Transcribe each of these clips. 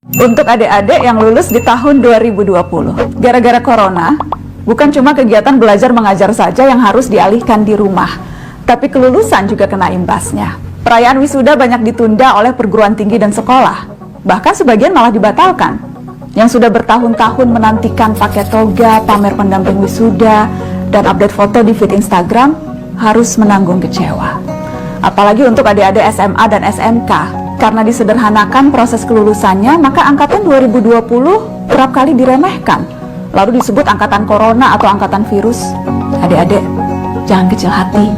Untuk adik-adik yang lulus di tahun 2020, gara-gara corona, bukan cuma kegiatan belajar mengajar saja yang harus dialihkan di rumah, tapi kelulusan juga kena imbasnya. Perayaan wisuda banyak ditunda oleh perguruan tinggi dan sekolah, bahkan sebagian malah dibatalkan. Yang sudah bertahun-tahun menantikan pakai toga, pamer pendamping wisuda, dan update foto di feed Instagram, harus menanggung kecewa. Apalagi untuk adik-adik SMA dan SMK, karena disederhanakan proses kelulusannya, maka angkatan 2020 kerap kali diremehkan, lalu disebut angkatan corona atau angkatan virus. Adik-adik, jangan kecil hati.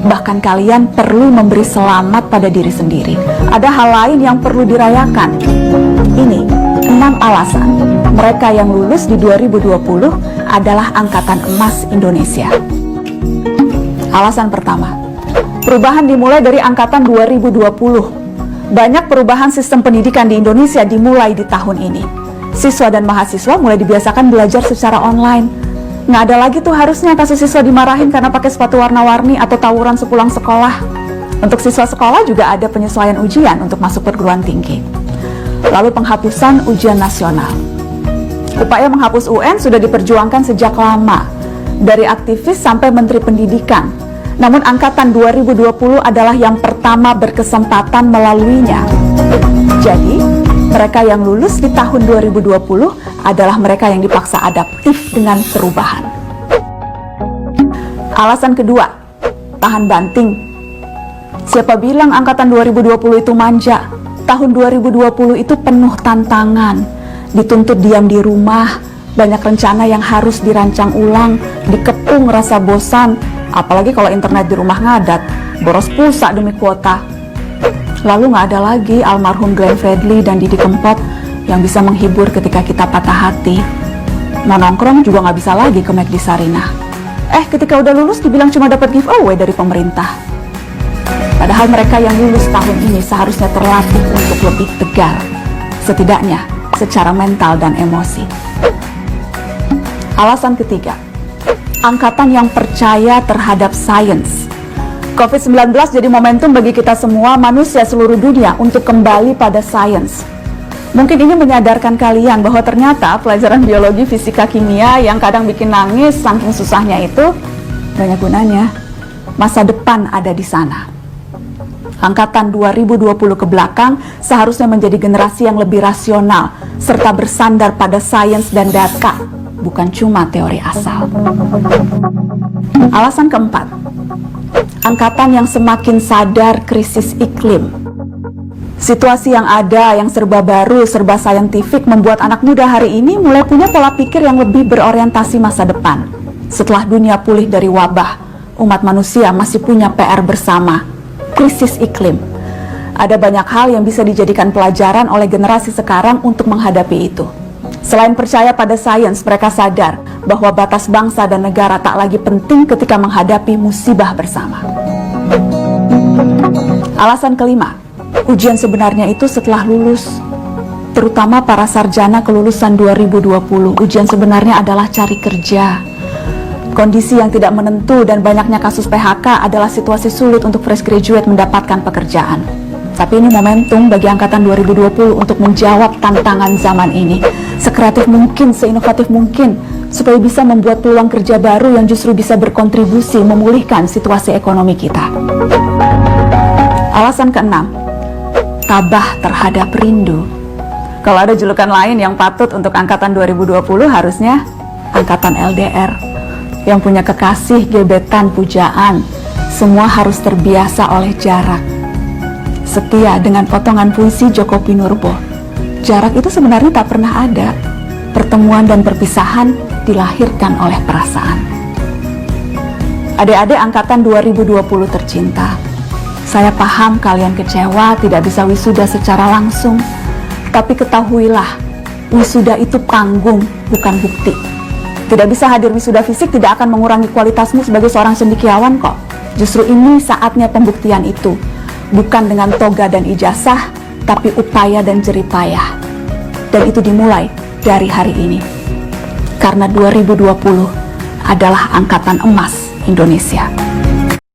Bahkan kalian perlu memberi selamat pada diri sendiri. Ada hal lain yang perlu dirayakan. Ini 6 alasan mereka yang lulus di 2020 adalah angkatan emas Indonesia. Alasan pertama, perubahan dimulai dari angkatan 2020. Banyak perubahan sistem pendidikan di Indonesia dimulai di tahun ini. Siswa dan mahasiswa mulai dibiasakan belajar secara online. Nggak ada lagi tuh harusnya kasus siswa dimarahin karena pakai sepatu warna-warni atau tawuran sepulang sekolah. Untuk siswa sekolah juga ada penyesuaian ujian untuk masuk perguruan tinggi. Lalu penghapusan ujian nasional. Upaya menghapus UN sudah diperjuangkan sejak lama, dari aktivis sampai Menteri Pendidikan. Namun angkatan 2020 adalah yang pertama berkesempatan melaluinya. Jadi, mereka yang lulus di tahun 2020 adalah mereka yang dipaksa adaptif dengan perubahan. Alasan kedua, tahan banting. Siapa bilang angkatan 2020 itu manja? Tahun 2020 itu penuh tantangan, dituntut diam di rumah, banyak rencana yang harus dirancang ulang, dikepung rasa bosan, apalagi kalau internet di rumah ngadat, boros pulsa demi kuota. Lalu nggak ada lagi almarhum Glenn Fredly dan Didi Kempot yang bisa menghibur ketika kita patah hati. Mau nongkrong juga nggak bisa lagi ke McD Sarinah. Ketika udah lulus dibilang cuma dapat giveaway dari pemerintah. Padahal mereka yang lulus tahun ini seharusnya terlatih untuk lebih tegar, setidaknya secara mental dan emosi. Alasan ketiga, angkatan yang percaya terhadap sains. COVID-19 jadi momentum bagi kita semua manusia seluruh dunia untuk kembali pada sains. Mungkin ini menyadarkan kalian bahwa ternyata pelajaran biologi, fisika, kimia yang kadang bikin nangis saking susahnya itu banyak gunanya. Masa depan ada di sana. Angkatan 2020 ke belakang seharusnya menjadi generasi yang lebih rasional serta bersandar pada sains dan data, bukan cuma teori asal. Alasan keempat, angkatan yang semakin sadar krisis iklim. Situasi yang ada, yang serba baru, serba saintifik membuat anak muda hari ini mulai punya pola pikir yang lebih berorientasi masa depan. Setelah dunia pulih dari wabah, umat manusia masih punya PR bersama, krisis iklim. Ada banyak hal yang bisa dijadikan pelajaran oleh generasi sekarang untuk menghadapi itu. Selain percaya pada sains, mereka sadar bahwa batas bangsa dan negara tak lagi penting ketika menghadapi musibah bersama. Alasan kelima, ujian sebenarnya itu setelah lulus. Terutama para sarjana kelulusan 2020, ujian sebenarnya adalah cari kerja. Kondisi yang tidak menentu dan banyaknya kasus PHK adalah situasi sulit untuk fresh graduate mendapatkan pekerjaan. Tapi ini momentum bagi angkatan 2020 untuk menjawab tantangan zaman ini. Sekreatif mungkin, seinovatif mungkin, supaya bisa membuat peluang kerja baru yang justru bisa berkontribusi memulihkan situasi ekonomi kita. Alasan keenam, tabah terhadap rindu. Kalau ada julukan lain yang patut untuk angkatan 2020 harusnya angkatan LDR. Yang punya kekasih, gebetan, pujaan, semua harus terbiasa oleh jarak. Setia dengan potongan puisi Djoko Pinurbo. Jarak itu sebenarnya tak pernah ada. Pertemuan dan perpisahan dilahirkan oleh perasaan. Adik-adik angkatan 2020 tercinta, saya paham kalian kecewa tidak bisa wisuda secara langsung. Tapi ketahuilah, wisuda itu panggung, bukan bukti. Tidak bisa hadir wisuda fisik tidak akan mengurangi kualitasmu sebagai seorang cendekiawan kok. Justru ini saatnya pembuktian itu. Bukan dengan toga dan ijazah, tapi upaya dan jeripayah. Dan itu dimulai dari hari ini. Karena 2020 adalah angkatan emas Indonesia.